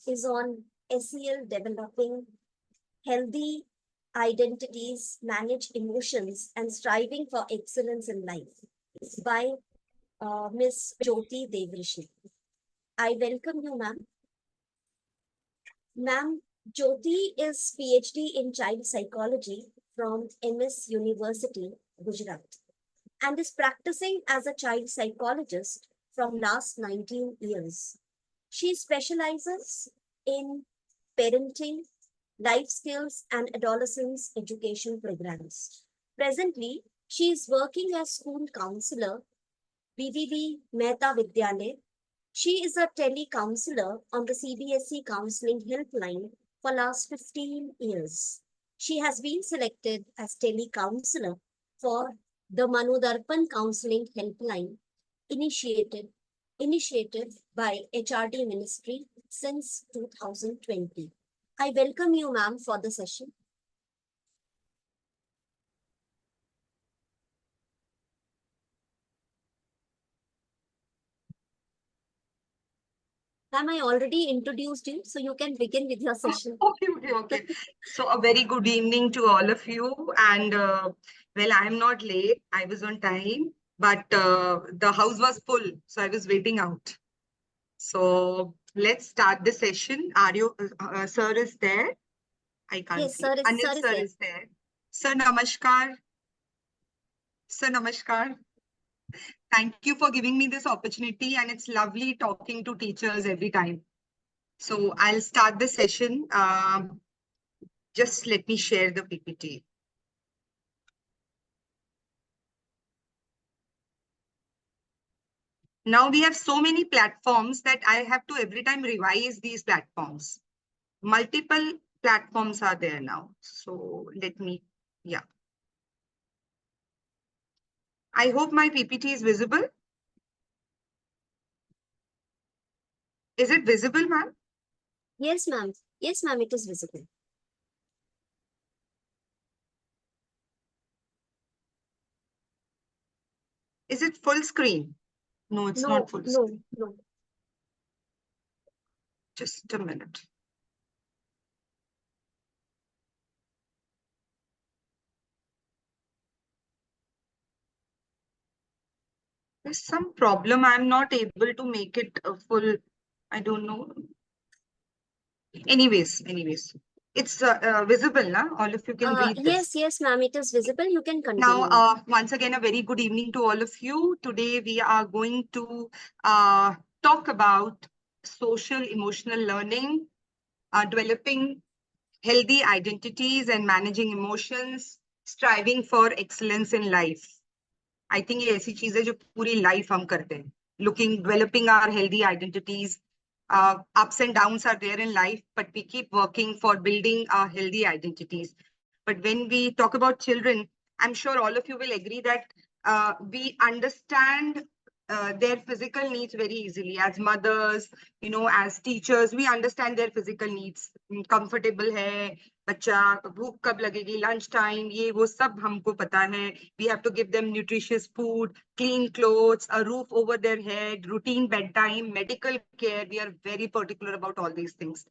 is on SEL developing healthy identities, manage emotions, and striving for excellence in life by Miss Jyoti Devrishi. I welcome you, ma'am. Ma'am, Jyoti is PhD in child psychology from MS University, Gujarat, and is practicing as a child psychologist from last 19 years. She specializes in parenting, life skills, and adolescence education programs. Presently, she is working as school counselor, BVB Mehta Vidyalaya. She is a tele-counselor on the CBSE counseling helpline for last 15 years. She has been selected as tele-counselor for the Manodarpan counseling helpline initiated by HRD Ministry since 2020. I welcome you, ma'am, for the session. Ma'am, I already introduced you, so you can begin with your session. Okay. So a very good evening to all of you. And well, I'm not late. I was on time, but the house was full, so I was waiting out. So let's start the session. Are you, sir is there? I can't Yes, see. sir Anil is sir there. is there. Sir, namaskar. Sir, namaskar. Thank you for giving me this opportunity, and it's lovely talking to teachers every time. So I'll start the session. Just let me share the PPT. Now we have so many platforms that I have to every time revise these platforms. Multiple platforms are there now. So let me, yeah. I hope my PPT is visible. Is it visible, ma'am? Yes, ma'am. Yes, ma'am, it is visible. Is it full screen? No, it's not full screen. No. Just a minute. There's some problem. I'm not able to make it full. I don't know. Anyways. It's visible now. All of you can read this. Yes, ma'am, it is visible. You can continue. Now, once again, a very good evening to all of you. Today, we are going to talk about social emotional learning, developing healthy identities and managing emotions, striving for excellence in life. I think ये ऐसी चीज है जो पूरी life हम करते हैं. Developing our healthy identities. Ups and downs are there in life, but we keep working for building our healthy identities. But when we talk about children, I'm sure all of you will agree that we understand their physical needs very easily. As mothers, as teachers, we understand their physical needs. Comfortable hai, बच्चा भूख कब लगेगी, lunch time, ये वो सब हमको पता है. We have to give them nutritious food, clean clothes, a roof over their head, routine bedtime, medical care. We are very particular about all these things.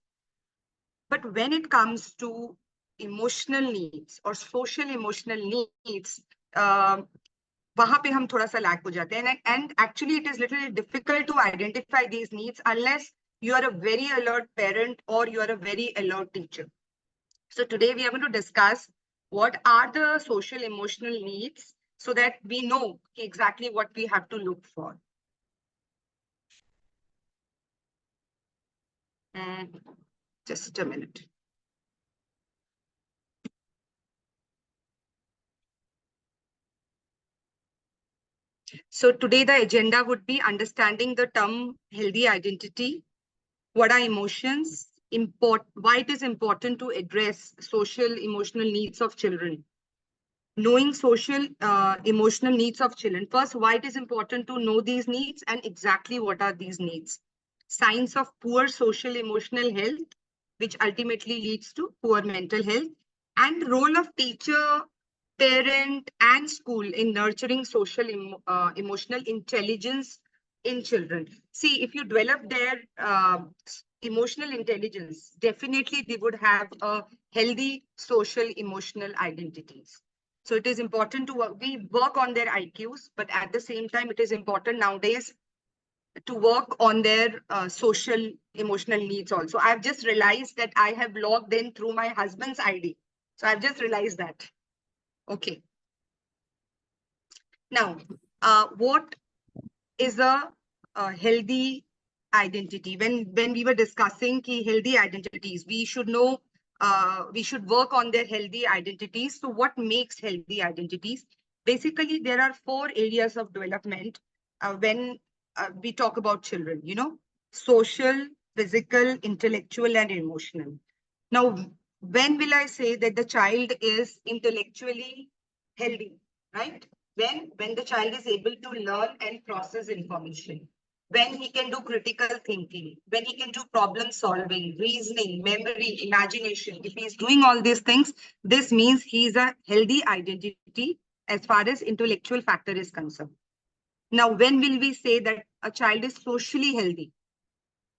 But when it comes to emotional needs or social emotional needs, वहां पे हम थोड़ा सा lack हो जाते हैं. And actually it is little difficult to identify these needs unless you are a very alert parent or you are a very alert teacher. So today we are going to discuss what are the social emotional needs so that we know exactly what we have to look for. And just a minute. So today the agenda would be understanding the term healthy identity. What are emotions? Why it is important to address social emotional needs of children. Knowing social emotional needs of children. First, why it is important to know these needs and exactly what are these needs. Signs of poor social emotional health, which ultimately leads to poor mental health. And role of teacher, parent, and school in nurturing social emotional intelligence in children. See, if you develop their emotional intelligence, definitely they would have a healthy social emotional identities. So it is important to we work on their IQs, but at the same time, it is important nowadays to work on their social emotional needs also. I've just realized that I have logged in through my husband's ID. So I've just realized that. Okay. Now, what is a healthy identity? When we were discussing key healthy identities, we should know, we should work on their healthy identities. So what makes healthy identities? Basically, there are 4 areas of development when we talk about children, social, physical, intellectual, and emotional. Now, when will I say that the child is intellectually healthy, right? When the child is able to learn and process information, when he can do critical thinking, when he can do problem solving, reasoning, memory, imagination. If he's doing all these things, this means he's a healthy identity as far as intellectual factor is concerned. Now, when will we say that a child is socially healthy?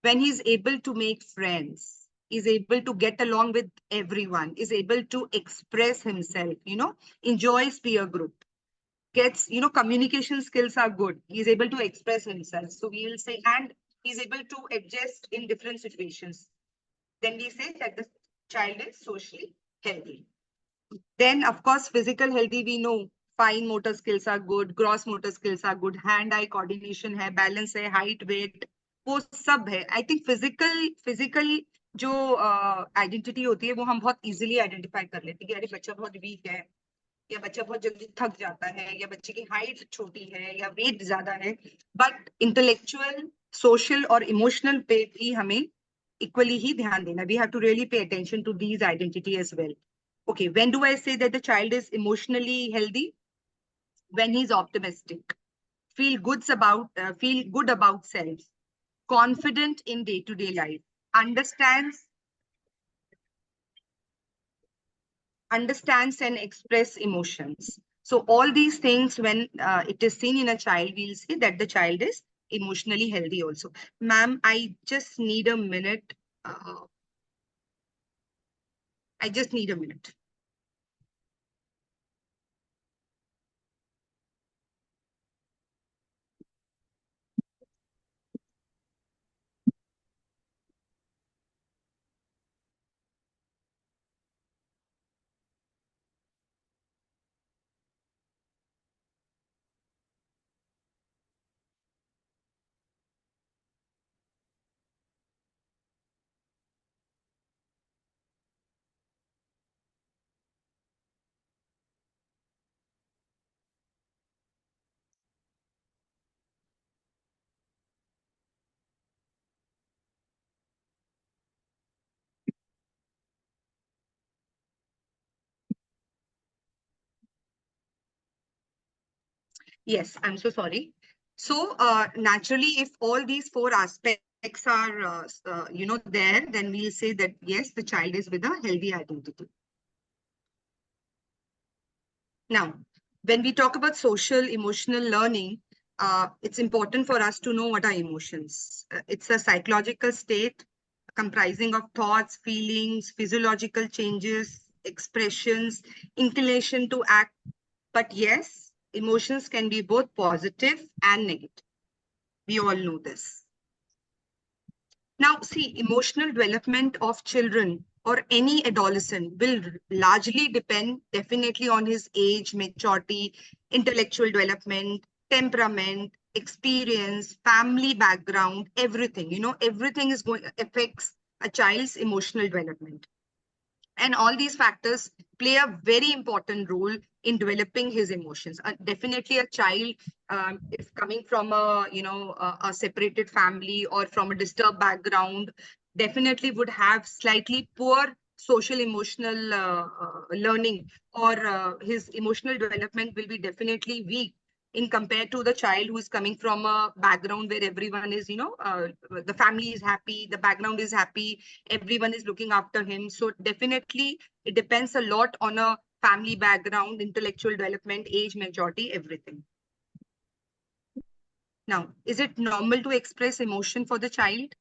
When he's able to make friends, is able to get along with everyone, is able to express himself, enjoys peer group, gets, communication skills are good. He's able to express himself. So we will say, and he's able to adjust in different situations. Then we say that the child is socially healthy. Then, of course, physical healthy, we know fine motor skills are good, gross motor skills are good, hand-eye coordination है, balance है, height, weight, वो सब है. I think physical जो identity होती है वो हम बहुत easily identify कर लेते हैं कि अरे बच्चा बहुत weak है, या बच्चा बहुत जल्दी थक जाता है, या बच्चे की हाइट छोटी है, या वेट ज्यादा है. बट इंटेलेक्चुअल, सोशल और इमोशनल पे भी हमें इक्वली ही ध्यान देना. We have to really pay attention to these identity as well. Okay, when do I say that the child is emotionally healthy? When he's optimistic, feel good about self, confident in day-to-day life, understands and express emotions. So all these things, when it is seen in a child, we'll say that the child is emotionally healthy also. Ma'am, I just need a minute. I just need a minute. Yes, I'm so sorry. So naturally, if all these 4 aspects are, there, then we'll say that, yes, the child is with a healthy identity. Now, when we talk about social emotional learning, it's important for us to know what are emotions. It's a psychological state comprising of thoughts, feelings, physiological changes, expressions, inclination to act. But yes, emotions can be both positive and negative. We all know this. Now, see, emotional development of children or any adolescent will largely depend definitely on his age, maturity, intellectual development, temperament, experience, family background, everything. Everything is going affects a child's emotional development. And all these factors play a very important role in developing his emotions. Definitely a child, if coming from a separated family or from a disturbed background, definitely would have slightly poor social emotional learning, or his emotional development will be definitely weak in compared to the child who is coming from a background where everyone is, the family is happy, the background is happy, everyone is looking after him. So definitely it depends a lot on a family background, intellectual development, age, maturity, everything. Now, is it normal to express emotion for the child?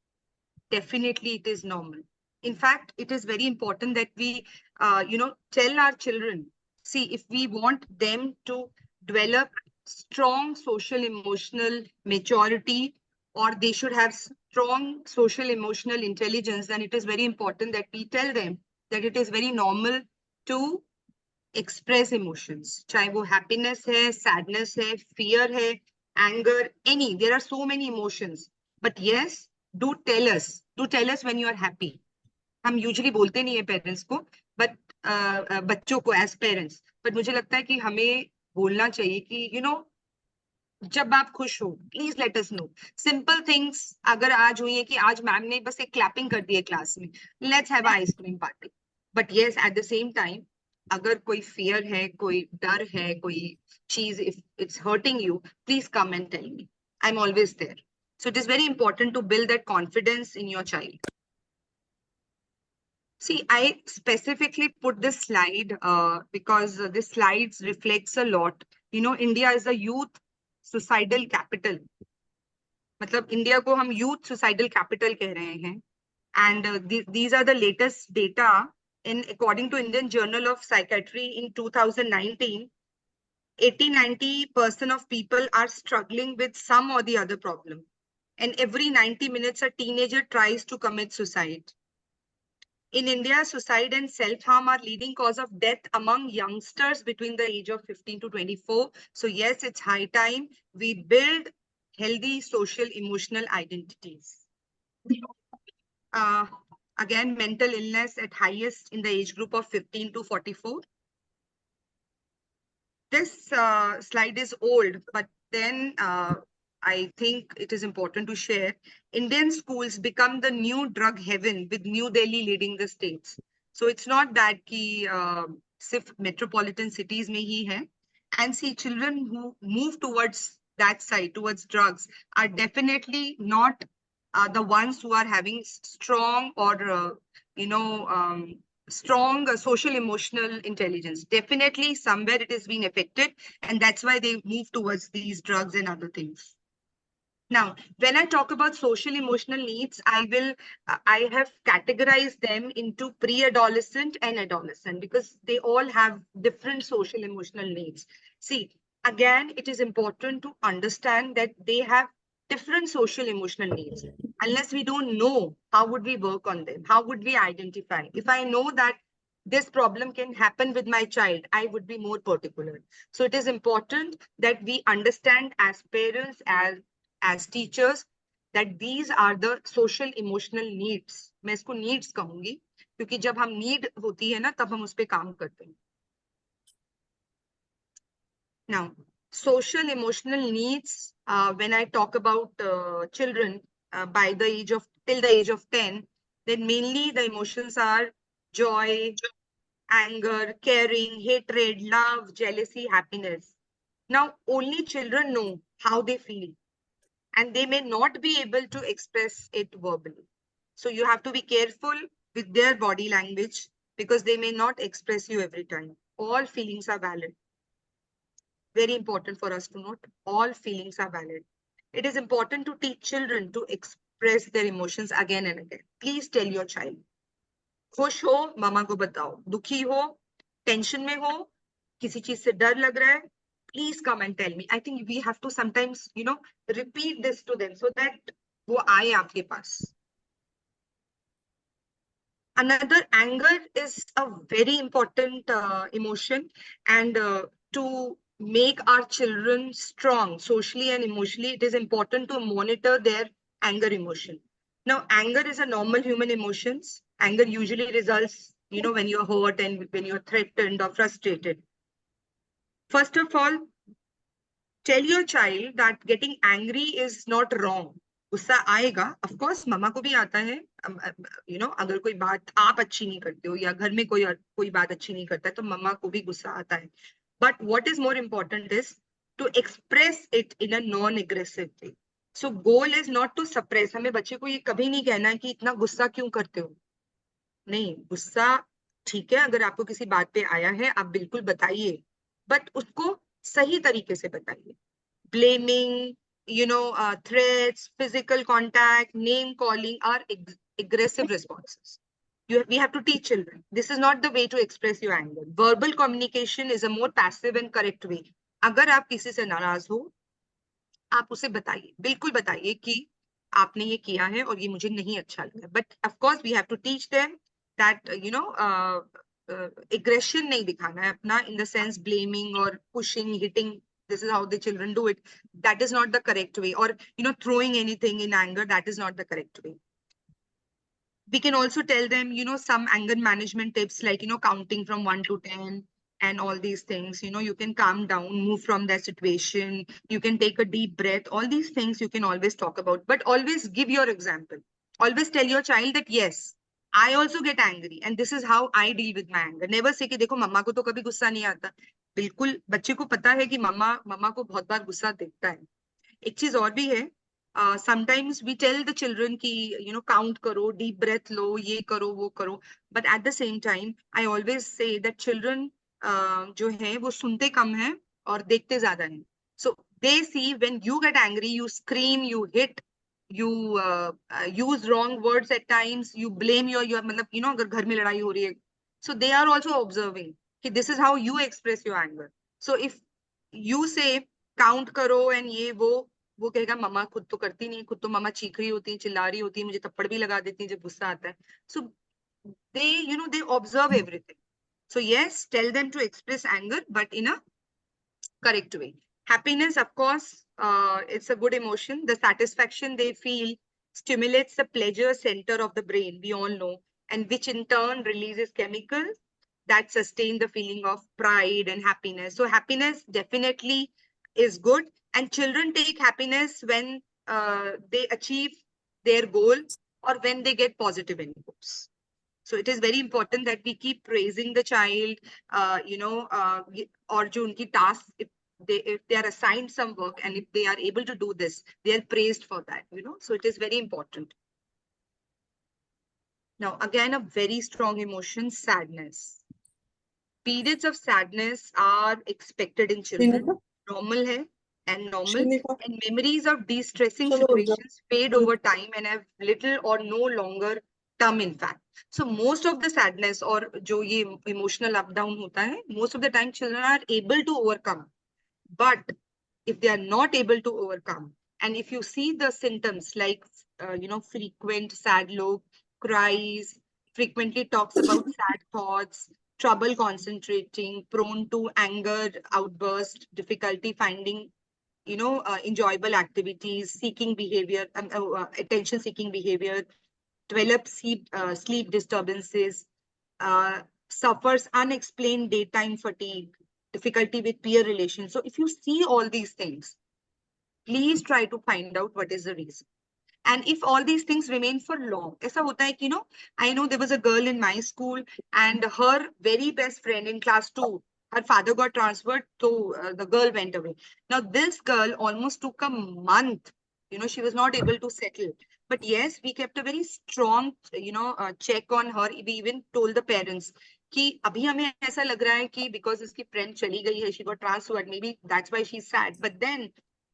definitely it is normal. In fact, it is very important that we, tell our children, see, if we want them to develop strong social emotional maturity, or they should have strong social emotional intelligence, then it is very important that we tell them that it is very normal to express emotions. चाहे वो happiness है, sadness है, fear है, anger, any. There are so many emotions. But yes, do tell us when you are happy. हम usually बोलते नहीं है parents को, बट बच्चों को एज पेरेंट्स, बट मुझे लगता है कि हमें बोलना चाहिए कि जब आप खुश हो please let us know. Simple things अगर आज हुई है कि आज मैम ने बस एक क्लैपिंग कर दी है क्लास में, let's have ice cream party. But yes, at the same time अगर कोई फियर है, कोई डर है, कोई चीज if it's hurting you, please come and tell me. I am always there. So it is very important to build that confidence in your child. See, I specifically put this slide because this slides reflects a lot. India is a youth suicidal capital. मतलब India को हम youth suicidal capital कह रहे हैं. And these are the latest data according to Indian Journal of Psychiatry in 2019. 80-90% of people are struggling with some or the other problem. And every 90 minutes, a teenager tries to commit suicide. In India, suicide and self-harm are leading cause of death among youngsters between the age of 15 to 24. So yes, it's high time we build healthy social emotional identities. Again, mental illness at highest in the age group of 15 to 44. This slide is old, but then I think it is important to share. Indian schools become the new drug heaven with New Delhi leading the states. So it's not that ki sirf metropolitan cities mein hi hai. And see, children who move towards that side, towards drugs, are definitely not the ones who are having strong or strong social emotional intelligence. Definitely somewhere it has been affected, and that's why they move towards these drugs and other things. Now, when I talk about social emotional needs, I have categorized them into pre-adolescent and adolescent because they all have different social emotional needs. See, again, it is important to understand that they have different social emotional needs. Unless we don't know, how would we work on them? How would we identify? If I know that this problem can happen with my child, I would be more particular. So it is important that we understand as parents, as teachers, that these are the social emotional needs. मैं इसको needs कहूंगी क्योंकि जब हम need होती है ना तब हम उस पे काम करते हैं. Now, social emotional needs, when I talk about children by the age of till the age of 10, then mainly the emotions are joy, anger, caring, hatred, love, jealousy, happiness. Now, only children know how they feel, and they may not be able to express it verbally. So you have to be careful with their body language because they may not express you every time. All feelings are valid. Very important for us to note, all feelings are valid. It is important to teach children to express their emotions again and again. Please tell your child. खुश हो, मामा को बताओ. दुखी हो, tension में हो, किसी चीज से डर लग रहा है, please come and tell me. I think we have to sometimes, repeat this to them so that वो आए आपके पास. Another, anger is a very important emotion, and to make our children strong socially and emotionally, it is important to monitor their anger emotion. Now, anger is a normal human emotions. Anger usually results, when you're hurt and when you're threatened or frustrated. First of all, tell your child that getting angry is not wrong. गुस्सा आएगा, of course मम्मा को भी आता है. अगर कोई बात आप अच्छी नहीं करते हो या घर में कोई बात अच्छी नहीं करता है तो मम्मा को भी गुस्सा आता है. But what is more important is to express it in a non-aggressive way. So goal is not to suppress. हमें बच्चे को ये कभी नहीं कहना है कि इतना गुस्सा क्यों करते हो. नहीं, गुस्सा ठीक है, अगर आपको किसी बात पे आया है आप बिल्कुल बताइए, बट उसको सही तरीके से बताइए. Blaming, threats, physical contact, name calling are aggressive responses. We have to teach children. This is not the way to express your anger. Verbal communication is a more passive and correct way. अगर आप किसी से नाराज हो, आप उसे बताइए, बिल्कुल बताइए कि आपने ये किया है और ये मुझे नहीं अच्छा लगा. But of course we have to teach them that aggression नहीं दिखाना है अपना, in the sense blaming or pushing, hitting. This is how the children do it. That is not the correct way. Or throwing anything in anger, that is not the correct way. We can also tell them, some anger management tips like, counting from 1 to 10 and all these things. You can calm down, move from that situation. You can take a deep breath. All these things you can always talk about, but always give your example. Always tell your child that, yes, I also get angry and this is how I deal with my anger. Never say कि देखो मम्मा को तो कभी गुस्सा नहीं आता. बिल्कुल बच्चे को पता है कि मम्मा को बहुत बार गुस्सा दिखता है. एक चीज और भी है, sometimes we tell the children कि count करो, deep breath लो, ये करो वो करो, but at the same time I always say that children जो है वो सुनते कम है और देखते ज्यादा हैं. So they see when you get angry, you scream, you hit, you use wrong words at times, you blame your मतलब अगर घर में लड़ाई हो रही है, so they are also observing कि this is how you express your anger. So if you say count करो and ये वो कहेगा मम्मा खुद तो करती नहीं, खुद तो मम्मा चीख रही होती है, चिल्ला रही होती है, मुझे थप्पड़ भी लगा देती है जब गुस्सा आता है. So they observe everything. So yes, tell them to express anger, but in a correct way. Happiness, of course, it's a good emotion. The satisfaction they feel stimulates the pleasure center of the brain, we all know, and which in turn releases chemicals that sustain the feeling of pride and happiness. So happiness definitely is good. And children take happiness when they achieve their goal or when they get positive inputs. So it is very important that we keep praising the child, or jo unki tasks, if they are assigned some work and if they are able to do this, they are praised for that, So it is very important. Now, again, a very strong emotion, sadness. Periods of sadness are expected in children. Normal hai and normal. And memories of de-stressing situations fade over time and have little or no longer term impact. So most of the sadness or jo ye emotional up down hota hai, most of the time children are able to overcome. But if they are not able to overcome, and if you see the symptoms like, frequent sad look, cries, frequently talks about sad thoughts, trouble concentrating, prone to anger outburst, difficulty finding, enjoyable activities, seeking behavior, attention seeking behavior, develop sleep disturbances, suffers unexplained daytime fatigue, difficulty with peer relations. So if you see all these things, please try to find out what is the reason. And if all these things remain for long, aisa hota hai ki, I know there was a girl in my school and her very best friend in class 2, her father got transferred, so the girl went away. Now this girl almost took a month, she was not able to settle. But yes, we kept a very strong, check on her. We even told the parents कि अभी हमें ऐसा लग रहा है कि because इसकी friend चली गई है, she got transferred, maybe that's why she's sad. But then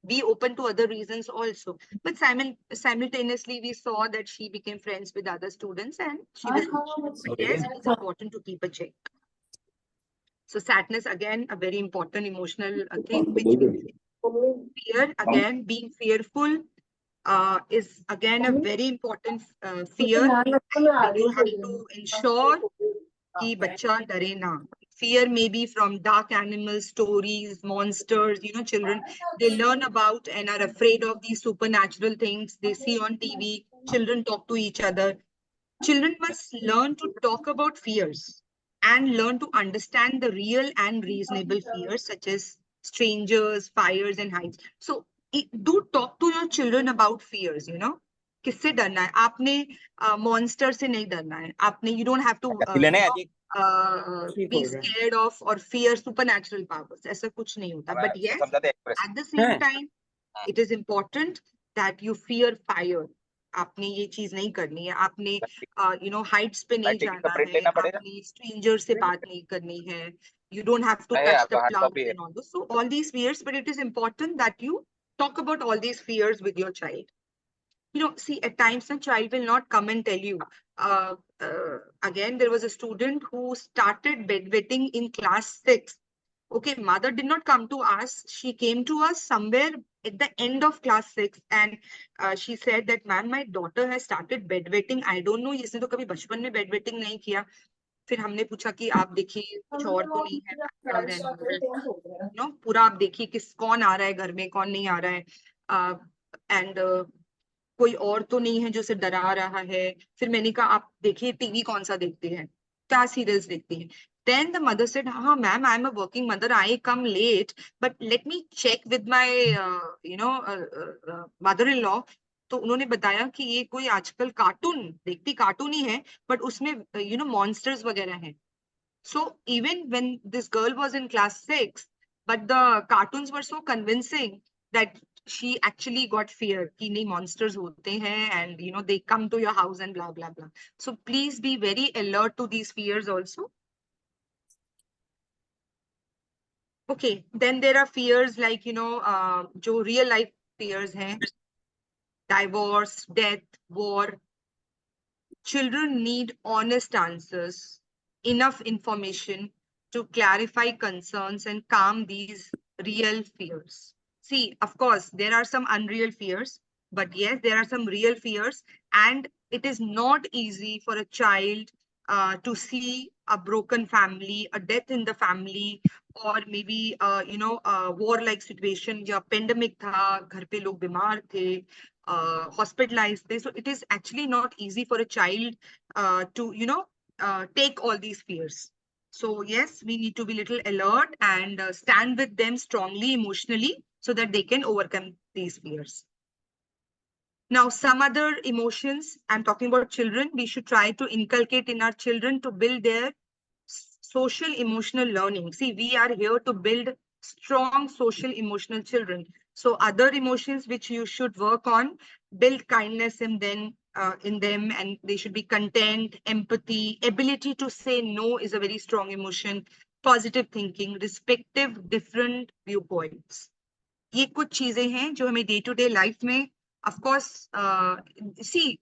be open to other reasons also. But simultaneously, we saw that she became friends with other students and she was. But yes, it's important to keep a check. So sadness, again, a very important emotional thing. Fear, again, being fearful is again a very important fear. You have to ensure कि बच्चा डरे ना. Fear may be from dark animals, stories, monsters, children, they learn about and are afraid of these supernatural things they see on TV. Children talk to each other. Children must learn to talk about fears and learn to understand the real and reasonable fears such as strangers, fires and heights. So do talk to your children about fears, किससे डरना है आपने monster से नहीं डरना है आपने you don't have to be scared of or fear supernatural powers ऐसा कुछ नहीं होता but yes at the same time it is important that you fear fire आपने ये चीज नहीं करनी है आपने हाइट्स पे नहीं जाना है आपने स्ट्रेंजर से बात नहीं करनी है you don't have to touch the plants and all those so all these fears but it is important that you talk about all these fears with your child. See, at times a child will not come and tell you. Again, there was a student who started bedwetting in class 6. Okay, mother did not come to us. She came to us somewhere at the end of class 6, and she said that, ma'am, my daughter has started bedwetting. I don't know, इसने तो कभी बचपन में bedwetting नहीं किया. फिर हमने पूछा कि आप देखिए कुछ और तो नहीं है मैटर, एंड पूरा आप देखिए कौन आ रहा है घर में, कौन नहीं आ रहा है, एंड कोई और तो नहीं है जो उसे डरा रहा है. फिर मैंने कहा आप देखिए टीवी कौन सा देखते हैं, क्या सीरियल्स देखती हैं. Then the mother said, "हाँ ma'am, I am a working mother. I come late, but let me check with my mother-in-law." तो उन्होंने बताया कि ये कोई आजकल कार्टून देखती, कार्टून ही है, बट उसमें मॉन्स्टर्स वगैरह हैं. So even when this girl was in class 6, but the cartoons were so convincing that she actually got fear कि नहीं monsters होते हैं, and they come to your house and blah blah blah. So please be very alert to these fears also. Okay, then there are fears like जो real life fears हैं, divorce, death, war. Children need honest answers, enough information to clarify concerns and calm these real fears. See, of course, there are some unreal fears, but yes, there are some real fears, and it is not easy for a child to see a broken family, a death in the family, or maybe a war-like situation. या pandemic था, घर पे लोग बीमार थे, hospitalized. So it is actually not easy for a child to, take all these fears. So yes, we need to be little alert and stand with them strongly emotionally so that they can overcome these fears. Now, some other emotions, I'm talking about children, we should try to inculcate in our children to build their social emotional learning. See, we are here to build strong social emotional children. So other emotions which you should work on, build kindness in them, and they should be content, empathy, ability to say no is a very strong emotion, positive thinking, respective different viewpoints. ये कुछ चीजें हैं जो हमें day to day life में, of course, see,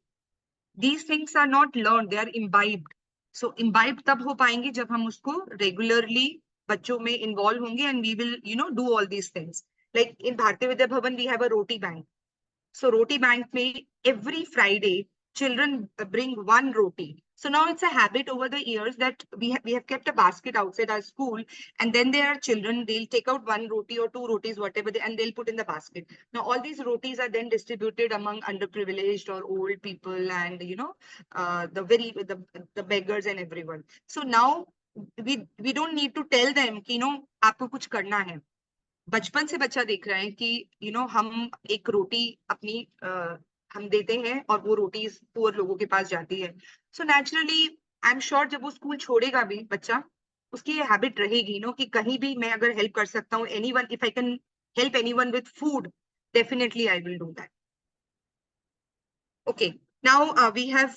these things are not learned, they are imbibed. So imbibe तब हो पाएंगे जब हम उसको regularly बच्चों में involve होंगे, and we will do all these things. Like in Bharatiya Vidya Bhavan we have a roti bank. So roti bank में every Friday children bring one roti. So now it's a habit over the years that we have kept a basket outside our school, and then there are children, they'll take out one roti or two rotis, whatever, and they'll put in the basket. Now all these rotis are then distributed among underprivileged or old people, and the beggars and everyone. So now we don't need to tell them कि आपको कुछ करना है. बचपन से बच्चा देख रहा है कि हम एक रोटी अपनी हम देते हैं और वो रोटी पुअर लोगों के पास जाती है. So naturally I am sure जब वो स्कूल छोड़ेगा भी बच्चा, उसकी ये हैबिट रहेगी कि कहीं भी मैं अगर हेल्प कर सकता हूँ, anyone, if I can help anyone with food, definitely I will do that. Okay, now we have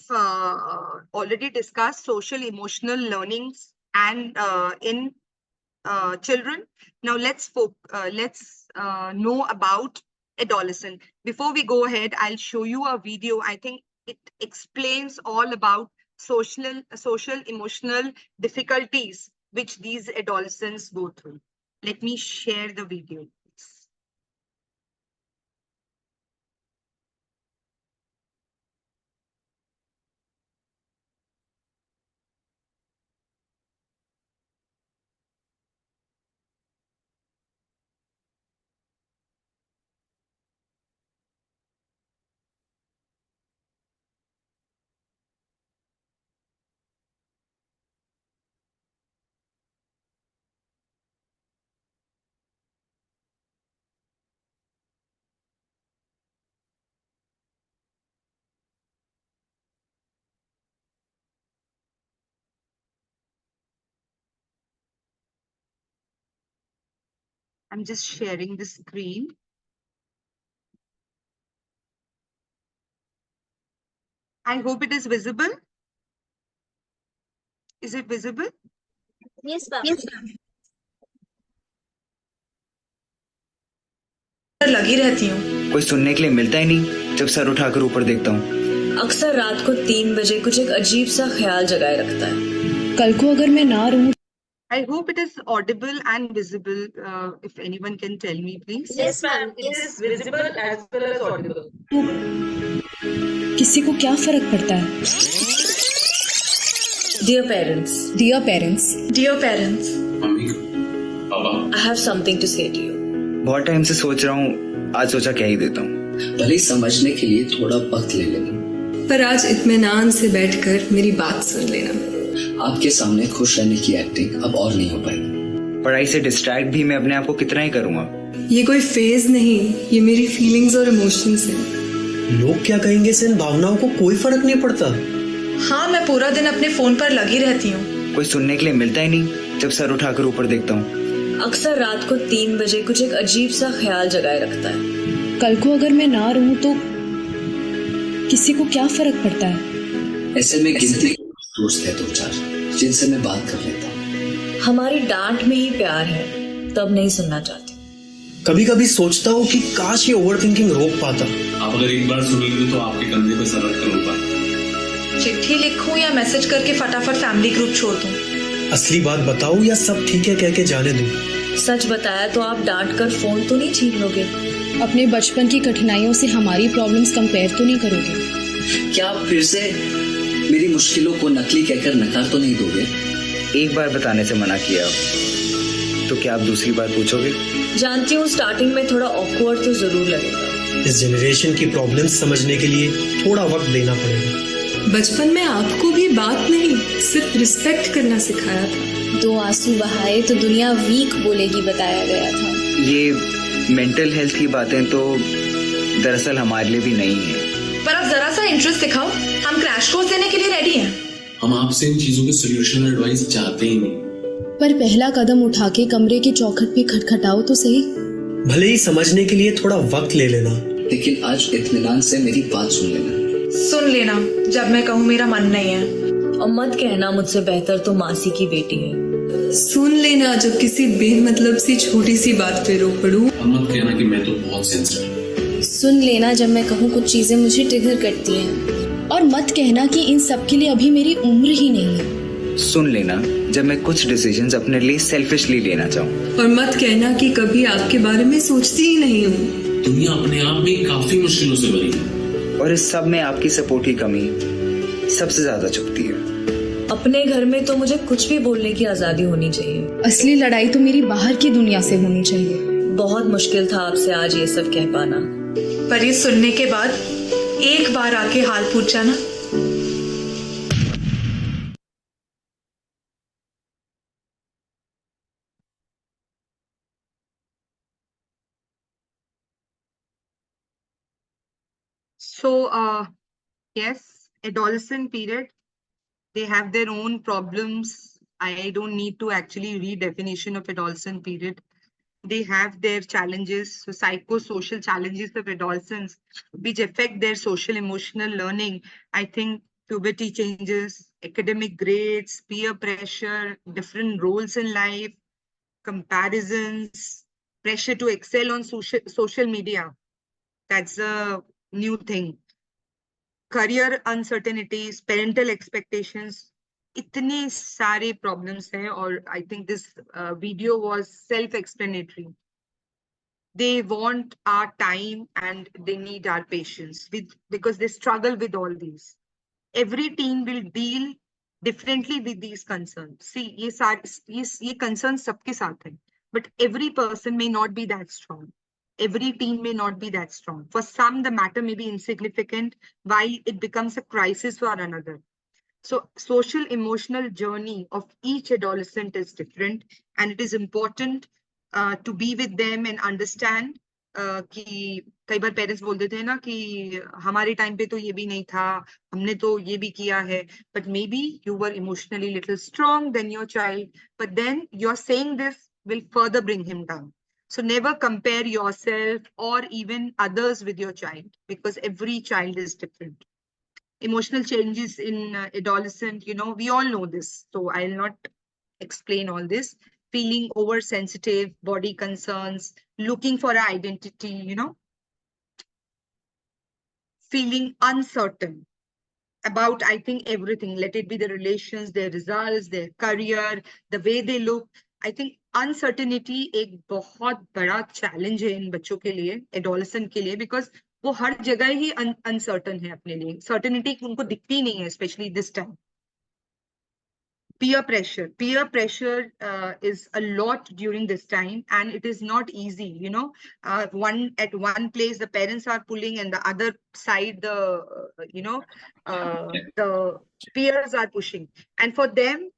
already discussed social emotional learnings and in children. Now let's know about adolescent. Before we go ahead, I'll show you a video. I think it explains all about social emotional difficulties which these adolescents go through. Let me share the video. I'm just sharing the screen. I hope it is visible. Is it visible? Yes, ma'am. Yes, लगी रहती हूँ। कोई सुनने के लिए मिलता ही नहीं जब सर उठाकर ऊपर देखता हूँ। अक्सर रात को 3 बजे कुछ एक अजीब सा ख्याल जगाए रखता है। कल को अगर मैं ना रहूं। I hope it is audible and visible. If anyone can tell me, please. Yes, ma'am. It is visible as well as audible. तो किसी को क्या फर्क पड़ता है? Dear parents, dear parents, dear parents, मम्मी, पापा, I have something to say to you. बहुत टाइम से सोच रहा हूँ, आज सोचा क्या ही देता हूँ। भले ही समझने के लिए थोड़ा वक्त ले लेना, पर आज इत्मीनान से बैठकर मेरी बात सुन लेना। आपके सामने खुश रहने की एक्टिंग अब और नहीं हो पाएगी। पढ़ाई से डिस्ट्रैक्ट भी मैं अपने आप को कितना ही करूँगा। ये कोई फेज नहीं, ये मेरी फीलिंग्स और इमोशंस हैं। लोग क्या कहेंगे से इन भावनाओं को कोई फर्क नहीं पड़ता। हाँ, मैं पूरा दिन अपने फोन पर लगी रहती हूँ। कोई सुनने के लिए मिलता ही नहीं जब सर उठाकर ऊपर देखता हूँ। अक्सर रात को 3 बजे कुछ एक अजीब सा ख्याल जगाए रखता है। कल को अगर मैं ना रहूं तो किसी को क्या फर्क पड़ता है? ऐसे में गिनती दोस्त है 2-4 जिनसे मैं बात कर लेता हूँ। हमारी डांट में ही प्यार है, तब नहीं सुनना चाहती। कभी कभी सोचता हूँ कि काश ये ओवर थिंकिंग रोक पाता। आप अगर एक बार सुन लेते तो आपके कंधे पे सर रख कर रो पाते। चिट्ठी लिखूं या मैसेज करके फटाफट फैमिली ग्रुप छोड़ दूं? असली बात बताऊँ या सब ठीक है कह के जाने दूँ? सच बताया तो आप डांट कर फोन तो नहीं छीन लोगे। अपने बचपन की कठिनाइयों से हमारी प्रॉब्लम्स कंपेयर तो नहीं करोगे? क्या आप फिर से मेरी मुश्किलों को नकली कहकर नकार तो नहीं दोगे? एक बार बताने से मना किया तो क्या आप दूसरी बार पूछोगे? जानती हूँ स्टार्टिंग में थोड़ा ऑकवर्ड तो जरूर लगेगा। इस जनरेशन की प्रॉब्लम्स समझने के लिए थोड़ा वक्त देना पड़ेगा। बचपन में आपको भी बात नहीं, सिर्फ रिस्पेक्ट करना सिखाया था। 2 आंसू बहाए तो दुनिया वीक बोलेगी बताया गया था। ये मेंटल हेल्थ की बातें तो दरअसल हमारे लिए भी नहीं है। पर आप जरा सा इंटरेस्ट दिखाओ, हम क्रैश कोर्स देने के लिए रेडी हैं। हम आपसे इन चीजों के सोल्यूशन और एडवाइस चाहते ही नहीं। पर पहला कदम उठा के कमरे की चौखट पे खटखटाओ तो सही। भले ही समझने के लिए थोड़ा वक्त ले लेना, लेकिन आज इत्मीनान से मेरी बात सुन लेना। सुन लेना जब मैं कहूँ मेरा मन नहीं है। और मत कहना मुझसे बेहतर तो मासी की बेटी है। सुन लेना जब किसी बेमतलब सी छोटी सी बात पे रो पड़ूं। अब मत कहना कि मैं तो बहुत सेंसिटिव। सुन लेना जब मैं कहूँ कुछ चीजें मुझे ट्रिगर करती हैं। और मत कहना कि इन सब के लिए अभी मेरी उम्र ही नहीं है। सुन लेना जब मैं कुछ डिसीजंस अपने लिए सेल्फिशली लेना चाहूँ। और मत कहना कि कभी आपके बारे में सोचती ही नहीं हूँ। दुनिया अपने आप में काफी मुश्किलों से भरी है और इस सब में आपकी सपोर्ट की कमी सबसे ज्यादा चुभती है। अपने घर में तो मुझे कुछ भी बोलने की आजादी होनी चाहिए। असली लड़ाई तो मेरी बाहर की दुनिया से होनी चाहिए। बहुत मुश्किल था आपसे आज ये सब कह पाना। पर ये सुनने के बाद एक बार आके हाल पूछ जाना। So, yes, adolescent period, they have their own problems. I don't need to actually read definition of adolescent period. They have their challenges, so psychosocial challenges of adolescents, which affect their social emotional learning. I think puberty changes, academic grades, peer pressure, different roles in life, comparisons, pressure to excel on social media. That's a new thing. Career uncertainties, parental expectations, itne sare problems hai, or I think this video was self-explanatory. They want our time and they need our patience because they struggle with all these. Every teen will deal differently with these concerns. See, ye concerns sabke saath hai, but every person may not be that strong. Every teen may not be that strong. For some, the matter may be insignificant, while it becomes a crisis for another. So, social emotional journey of each adolescent is different, and it is important to be with them and understand कि कई बार parents बोल देते हैं ना कि हमारे time पे तो ये भी नहीं था, हमने तो ये भी किया है, but maybe you were emotionally little strong than your child, but then you're saying this will further bring him down. So never compare yourself or even others with your child, because every child is different. Emotional changes in adolescent, we all know this, so I'll not explain all this. feeling oversensitive, body concerns, looking for an identity, you know, feeling uncertain about, I think, everything. Let it be the relations, their results, their career, the way they look. I think uncertainty एक बहुत बड़ा challenge है इन बच्चों के लिए, adolescent के लिए, because वो हर जगह ही uncertain है अपने लिए. Certainty उनको दिखती ही नहीं है, especially this time. Peer pressure is a lot during this time, and it is not easy, you know. At one place the parents are pulling, and the other side the peers are pushing, and for them,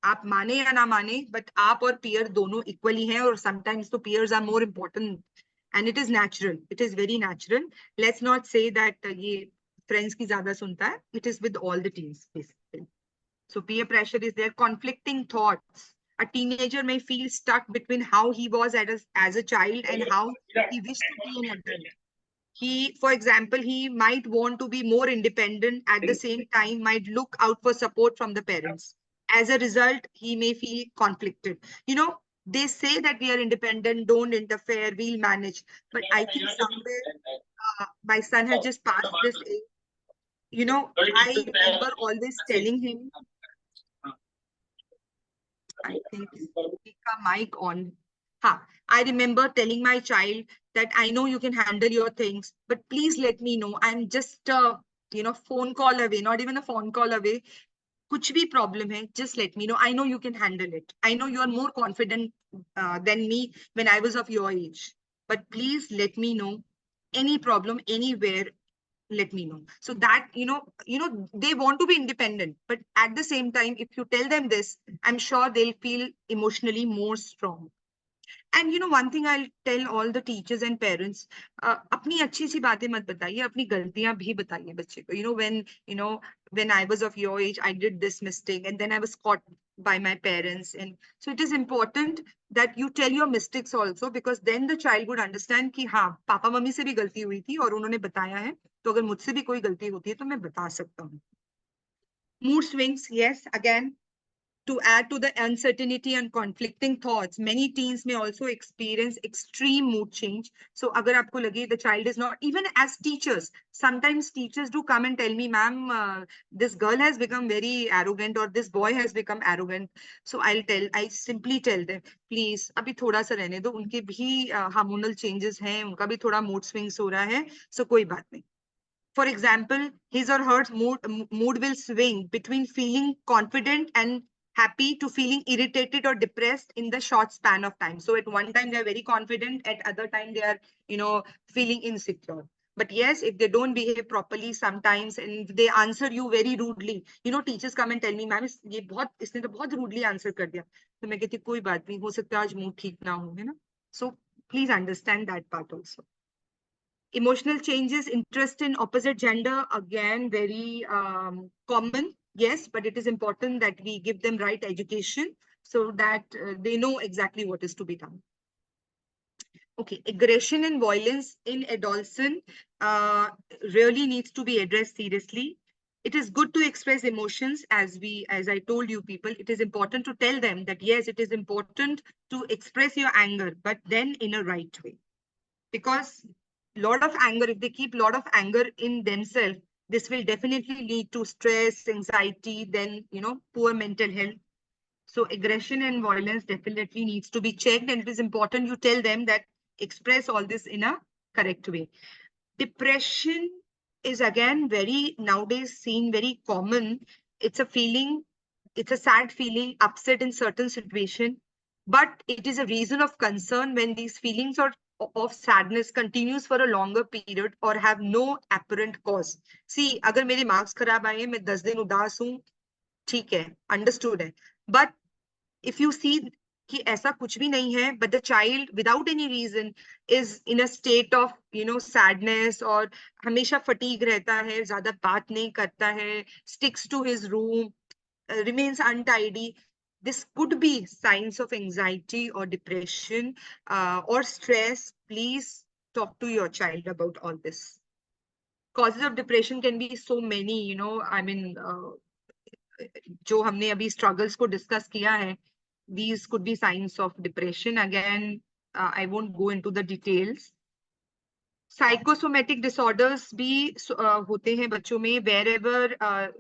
आप माने या ना माने, but आप और peer दोनों equally हैं, और sometimes the peers are more important, and it is natural. It is very natural. Let's not say that ये friends की ज़्यादा सुनता है. It is with all the teens basically. So peer pressure is there, conflicting thoughts. A teenager may feel stuck between how he was as a child and how he wished to be an adult. For example, he might want to be more independent, at the same time might look out for support from the parents. As a result, he may feel conflicted. You know, they say that we are independent, don't interfere, we'll manage. But I think somewhere my son has just passed this age. You know, I remember always telling him, I think mic on. I remember telling my child that I know you can handle your things, but please let me know. I'm just phone call away, not even a phone call away. Kuch bhi problem hai, just let me know. I know you can handle it. I know you are more confident than me when I was of your age. But please let me know. Any problem anywhere, let me know. So that, they want to be independent, but at the same time, if you tell them this, I'm sure they'll feel emotionally more strong. And one thing I'll tell all the teachers and parents, अपनी अच्छी सी बातें मत बताइए, अपनी गलतियां भी बताइए बच्चे को. When I was of your age, I did this mistake, and then I was caught by my parents. And so it is important that you tell your mistakes also, because then the child would understand कि हाँ, papa mummy से भी गलती हुई थी और उन्होंने बताया है, तो अगर मुझसे भी कोई गलती होती है तो मैं बता सकता हूँ. Mood swings, yes, again, to add to the uncertainty and conflicting thoughts, many teens may also experience extreme mood change. So agar aapko lage the child is not, even as teachers, sometimes teachers do come and tell me, ma'am, this girl has become very arrogant, or this boy has become arrogant. So I simply tell them, please, abhi thoda sa rehne do, unke bhi hormonal changes hain, unka bhi thoda mood swings ho raha hai, so koi baat nahi. For example, his or her mood will swing between feeling confident and happy to feeling irritated or depressed in the short span of time. So at one time they are very confident, at other time they are, feeling insecure. But yes, if they don't behave properly sometimes, and they answer you very rudely, teachers come and tell me, ma'am, इसने तो बहुत rudely answer कर दिया. तो मैं कहती कोई बात नहीं, हो सकता है आज मूड ठीक ना हो, है ना? So please understand that part also. Emotional changes, interest in opposite gender, again, very common. Yes, but it is important that we give them right education so that they know exactly what is to be done. Okay, aggression and violence in adolescent really needs to be addressed seriously. It is good to express emotions, as I told you people, it is important to tell them that yes, it is important to express your anger, but then in a right way. Because lot of anger, if they keep lot of anger in themselves, this will definitely lead to stress, anxiety, then, poor mental health. So aggression and violence definitely needs to be checked, and it is important you tell them that express all this in a correct way. Depression is again nowadays seen very common. It's a feeling, it's a sad feeling, upset in certain situation, but it is a reason of concern when these feelings of sadness continues for a longer period or have no apparent cause. See, अगर मेरे marks खराब आए हैं, मैं 10 दिन उदास हूँ, ठीक है, understood है. But if you see कि ऐसा कुछ भी नहीं है, but the child without any reason is in a state of, sadness, और हमेशा fatigue रहता है, ज़्यादा बात नहीं करता है, sticks to his room, remains untidy, this could be signs of anxiety or depression or stress. Please talk to your child about all this. Causes of depression can be so many, I mean, जो हमने अभी struggles को discuss किया है, these could be signs of depression. Again, I won't go into the details. Psychosomatic disorders भी होते हैं बच्चों में, wherever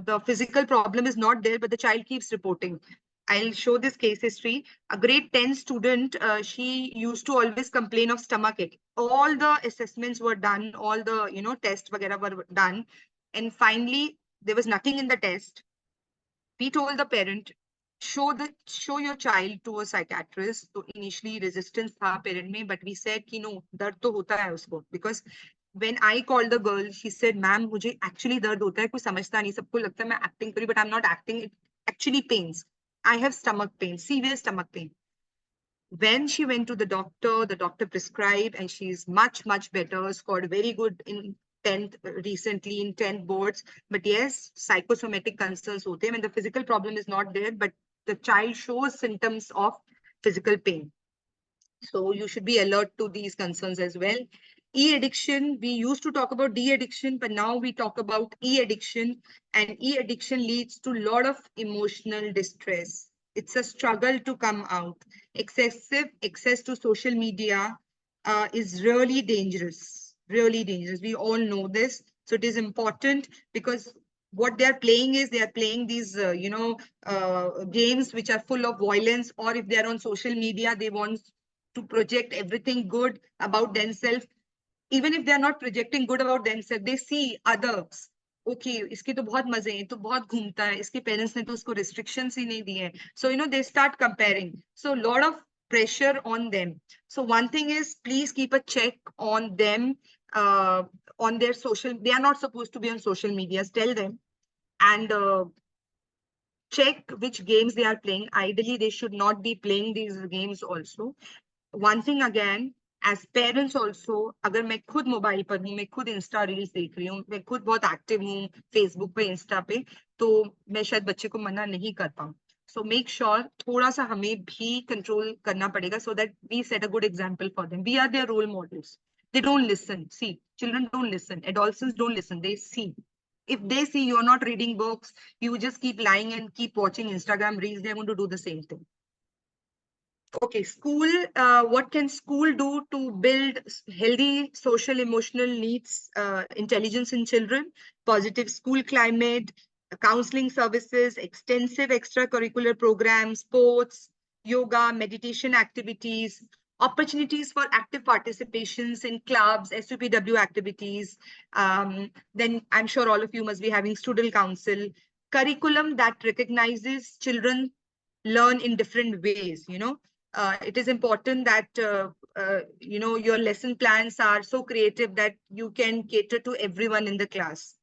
the physical problem is not there, but the child keeps reporting. I'll show this case history. A grade 10 student, she used to always complain of stomachache. All the assessments were done, all the tests वगैरह were done, and finally there was nothing in the test. We told the parent, show your child to a psychiatrist. So initially resistance था parent में, but we said कि no, दर्द तो होता है उसको, because when I called the girl, she said, "Ma'am, मुझे actually दर्द होता है, कोई समझता नहीं, सबको लगता है मैं acting करी, but I'm not acting. It actually pains. I have stomach pain, severe stomach pain." When she went to the doctor prescribed, and she's much, much better, scored very good in 10th recently in 10th boards. But yes, psychosomatic concerns hote hain when the physical problem is not there, but the child shows symptoms of physical pain. So you should be alert to these concerns as well. E-addiction, we used to talk about de-addiction, but now we talk about e-addiction, and e-addiction leads to a lot of emotional distress. It's a struggle to come out. Excessive access to social media is really dangerous, really dangerous. We all know this. So it is important, because what they're playing is they are playing these, games which are full of violence, or if they're on social media, they want to project everything good about themselves. Even if they're not projecting good about themselves, they see others. Okay, इसके तो बहुत मजे हैं, तो बहुत घूमता है, इसके parents ने तो उसको restrictions ही नहीं दिए हैं. So, they start comparing. So, lot of pressure on them. So, one thing is, please keep a check on them, on their social. They are not supposed to be on social media. Tell them, and check which games they are playing. Ideally, they should not be playing these games also. One thing again, as parents also, अगर मैं खुद mobile पर हूँ, मैं खुद Insta reels देख रही हूँ, मैं खुद बहुत एक्टिव हूँ फेसबुक पे, इंस्टा पे, तो मैं शायद बच्चे को मना नहीं कर पाऊँ. So make sure थोड़ा सा हमें भी कंट्रोल करना पड़ेगा, so that we set a good example for them. We are their role models. They don't listen. See, children don't listen. Adolescents don't listen. They see. If they see you're not reading books, you just keep lying and keep watching Instagram reels, they're going to do the same thing. Okay, school, what can school do to build healthy social emotional needs, intelligence in children? Positive school climate, counseling services, extensive extracurricular programs, sports, yoga, meditation activities, opportunities for active participations in clubs, SUPW activities. Then I'm sure all of you must be having student council, curriculum that recognizes children learn in different ways. It is important that your lesson plans are so creative that you can cater to everyone in the class.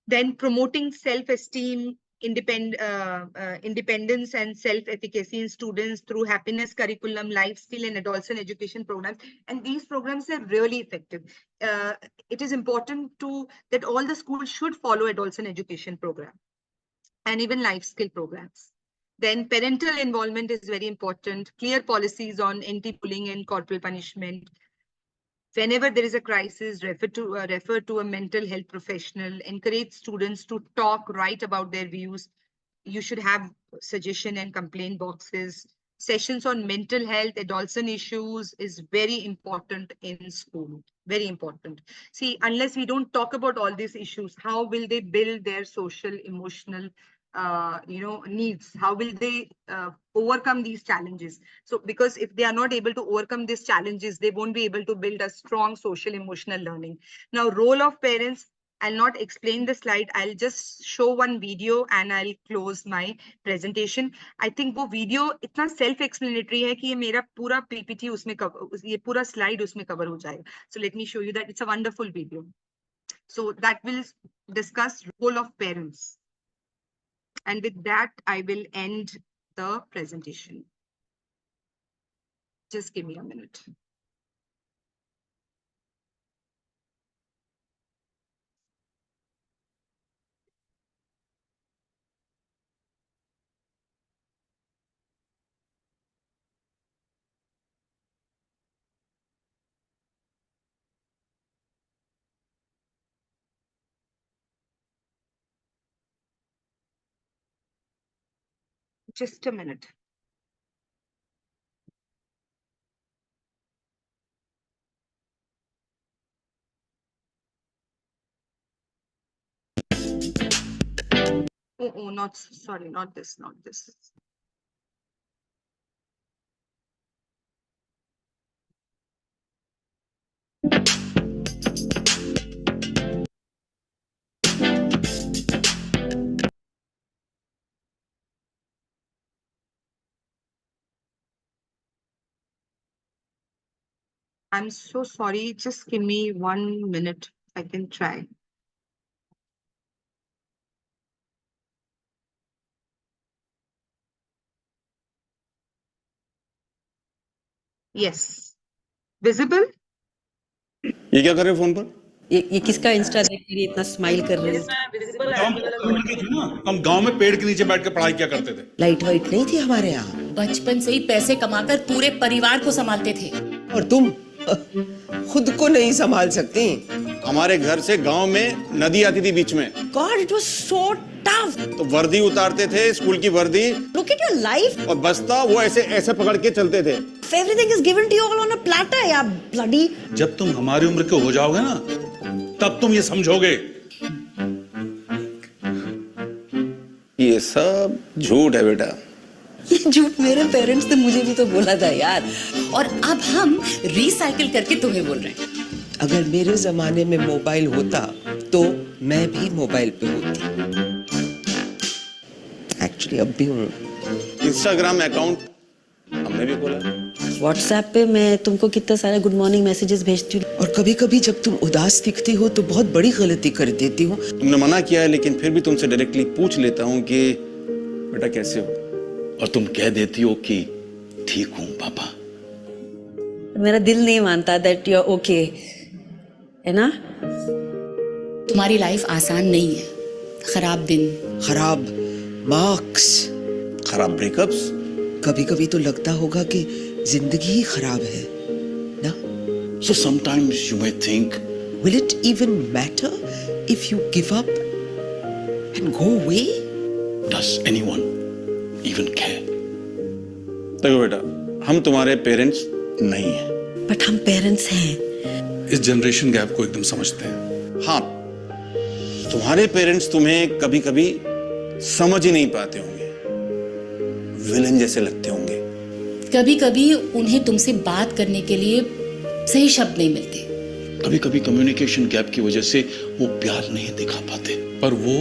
Then promoting self-esteem, independence and self-efficacy in students through happiness curriculum, life skill and adolescent education programs. And these programs are really effective. It is important that all the schools should follow adolescent education program and even life skill programs. Then parental involvement is very important. Clear policies on anti-bullying and corporal punishment. Whenever there is a crisis, refer to a mental health professional. Encourage students to talk, write about their views. You should have suggestion and complaint boxes. Sessions on mental health, adolescent issues is very important in school. Very important. See, unless we don't talk about all these issues, how will they build their social, emotional needs? How will they overcome these challenges? So, because if they are not able to overcome these challenges, they won't be able to build a strong social emotional learning. Now, role of parents, I'll not explain the slide. I'll just show one video and I'll close my presentation. I think वो video इतना self-explanatory है कि ये मेरा पूरा PPT उसमें ये पूरा slide उसमें cover हो जाएगा. So let me show you that. It's a wonderful video. So that will discuss role of parents. And with that, I will end the presentation. Just give me a minute. Just a minute. Oh, not, sorry, not this, not this. I'm so sorry. Just give me 1 minute. I can try. Yes. Visible? ये क्या कर रहे हो phone पर? ये किसका Insta देख के इतना स्माइल कर रहे हो? Visible हम as well as थे ना, हम गांव में पेड़ के नीचे बैठ के पढ़ाई क्या करते थे। लाइट वाइट नहीं थी हमारे यहाँ। बचपन से ही पैसे कमाकर पूरे परिवार को संभालते थे। और तुम खुद को नहीं संभाल सकती। हमारे घर से गांव में नदी आती थी बीच में। God, it was so tough. तो वर्दी उतारते थे, स्कूल की वर्दी, Look at your life. और बस्ता वो ऐसे ऐसे पकड़ के चलते थे। Everything is given to you all on a platter, या bloody. जब तुम हमारी उम्र के हो जाओगे ना, तब तुम ये समझोगे। ये सब झूठ है बेटा। ये झूठ मेरे पेरेंट्स ने मुझे भी तो बोला था यार। और अब हम रिसाइकिल करके तुम्हें बोल रहे हैं। अगर मेरे जमाने में मोबाइल होता तो मैं भी मोबाइल पे होती। एक्चुअली अब भी हूँ। इंस्टाग्राम अकाउंट हमने भी खोला। व्हाट्सएप पे मैं तुमको कितना सारा गुड मॉर्निंग मैसेजेस भेजती हूँ। और कभी कभी जब तुम उदास दिखती हो तो बहुत बड़ी गलती कर देती हूँ। तुमने मना किया है, लेकिन फिर भी तुमसे डायरेक्टली पूछ लेता हूँ कि बेटा कैसे हो, और तुम कह देती हो कि ठीक हूँ पापा। मेरा दिल नहीं मानता दैट यू आर ओके, है ना? तुम्हारी लाइफ आसान नहीं है। खराब दिन, खराब मार्क्स, खराब ब्रेकअप्स। कभी कभी तो लगता होगा कि जिंदगी ही खराब है ना? So sometimes you may think, Will it even matter if you give up and go away? does anyone even care? देखो बेटा, हम तुम्हारे पेरेंट्स नहीं हैं। बट हम पेरेंट्स हैं। इस जनरेशन गैप को एकदम समझते हैं। हाँ, तुम्हारे पेरेंट्स तुम्हें कभी कभी समझ ही नहीं पाते होंगे, विलन जैसे लगते होंगे। कभी कभी उन्हें तुमसे बात करने के लिए सही शब्द नहीं मिलते। कभी कभी कम्युनिकेशन गैप की वजह से वो प्यार नहीं दिखा पाते, पर वो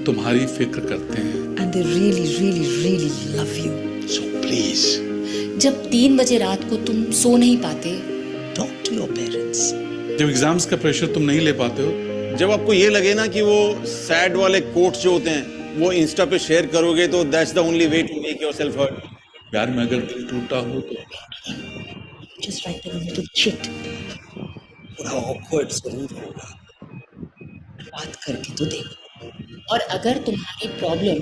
तुम्हारी फिक्र करते हैं। And they really, really, really love you. So please, जब 3 बजे रात को तुम सो नहीं पाते, Talk to your parents. जब एग्जाम्स का प्रेशर तुम नहीं ले पाते हो, जब आपको ये लगे ना कि वो सैड वाले कोट्स जो होते हैं वो इंस्टा पे शेयर करोगे तो that's the only way to make yourself hurt. प्यार में अगर दिल टूटा हो तो Just write them a little chit. थोड़ा awkward जरूर होगा, बात करके तो देखो। और अगर तुम्हारी प्रॉब्लम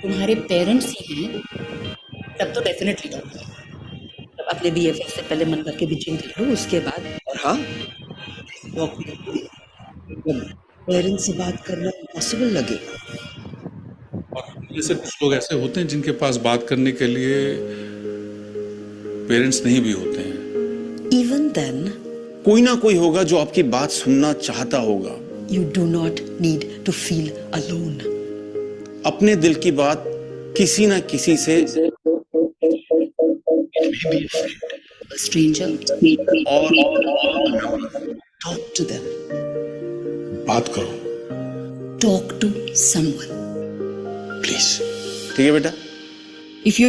तुम्हारे पेरेंट्स ही हैं, तब तो डेफिनेटली डॉट। तब अपने BFF से पहले मन करके बिचिंग कर लो, उसके बाद। और हाँ, पेरेंट्स से बात करना इम्पॉसिबल लगेगा। और जैसे कुछ लोग ऐसे होते हैं जिनके पास बात करने के लिए पेरेंट्स नहीं भी होते हैं। Even then, कोई ना कोई होगा जो आपकी बात सुनना चाहता होगा। you do not need to feel alone. अपने दिल की बात किसी ना किसी से A stranger, और Talk to them. बात करो talk to someone. प्लीज। ठीक है बेटा। If you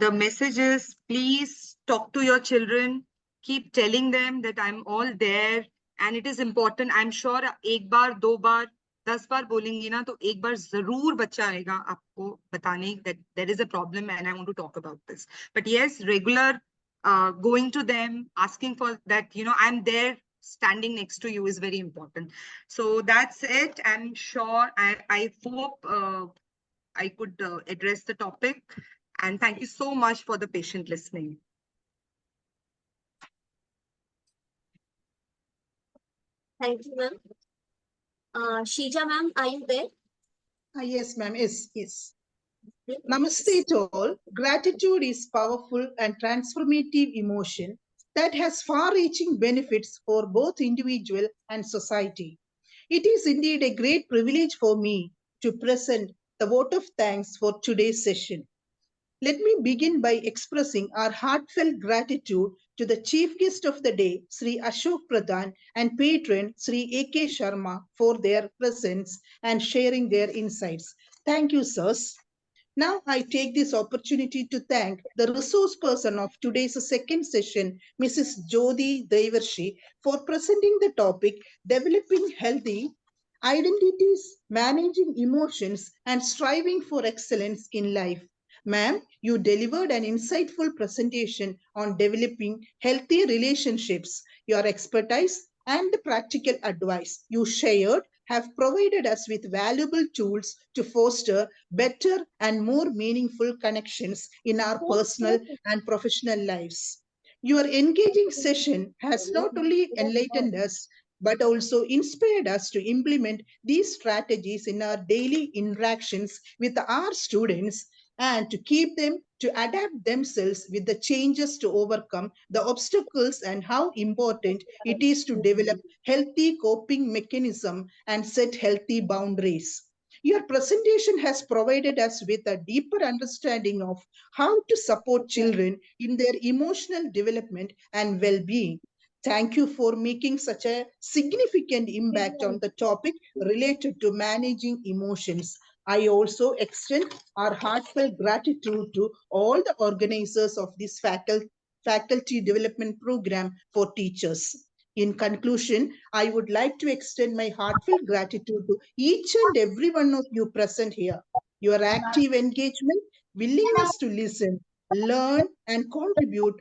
The message is, please talk to your children, keep telling them that I'm all there and it is important. I'm sure एक बार, 2 बार, 10 बार बोलेंगी ना तो एक बार जरूर बच्चा आएगा आपको बताने that there is a problem and I want to talk about this. But yes, regular going to them, asking for that, I'm there, standing next to you is very important. So that's it. I'm sure, I hope I could address the topic. And thank you so much for the patient listening. Thank you, ma'am. Sheija ma'am, are you there? Yes, ma'am. Yes. Namaste to all. Gratitude is powerful and transformative emotion that has far-reaching benefits for both individual and society. It is indeed a great privilege for me to present the vote of thanks for today's session. Let me begin by expressing our heartfelt gratitude to the chief guest of the day, Sri Ashok Pradhan, and patron Sri A.K. Sharma for their presence and sharing their insights. Thank you, sirs. Now I take this opportunity to thank the resource person of today's second session, Mrs. Jyoti Devarshi, for presenting the topic Developing Healthy Identities, Managing Emotions, and Striving for Excellence in Life. Ma'am, you delivered an insightful presentation on developing healthy relationships. Your expertise and the practical advice you shared have provided us with valuable tools to foster better and more meaningful connections in our personal and professional lives. Your engaging session has not only enlightened us, but also inspired us to implement these strategies in our daily interactions with our students and to keep them to adapt themselves with the changes to overcome the obstacles and how important it is to develop healthy coping mechanism and set healthy boundaries. Your presentation has provided us with a deeper understanding of how to support children in their emotional development and well-being. Thank you for making such a significant impact on the topic related to managing emotions. I also extend our heartfelt gratitude to all the organizers of this faculty development program for teachers. In conclusion, I would like to extend my heartfelt gratitude to each and every one of you present here. Your active engagement, willingness to listen, learn, and contribute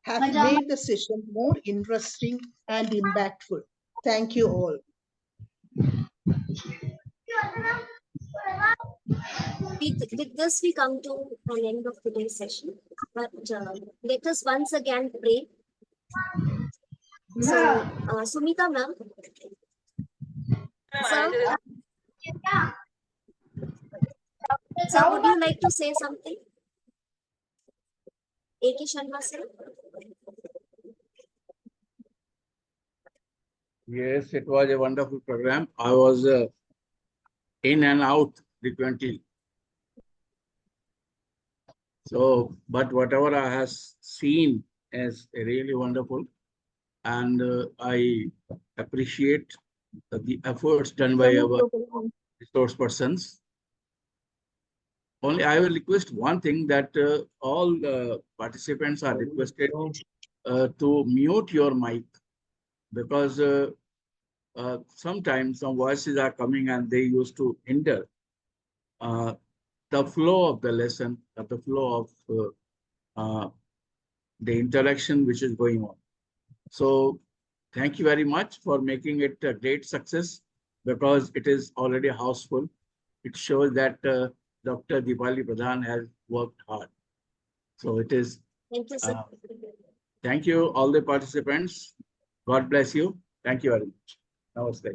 have made the session more interesting and impactful. Thank you all. With this, we come to an end of today's session. But let us once again pray. So, Sumita ma'am. Sir, would you like to say something? A.K. Sharma sir. Yes, it was a wonderful program. I was in and out frequently. So, but whatever I have seen is really wonderful. And I appreciate the efforts done by our resource persons. Only I will request one thing, that all participants are requested to mute your mic, because sometimes some voices are coming and they used to hinder the flow of the lesson, the flow of the interaction which is going on. So thank you very much for making it a great success, because it is already houseful. It shows that Dr. Deepali Pradhan has worked hard. So it is. Thank you, sir. Thank you, all the participants. God bless you. Thank you very much. Namaste.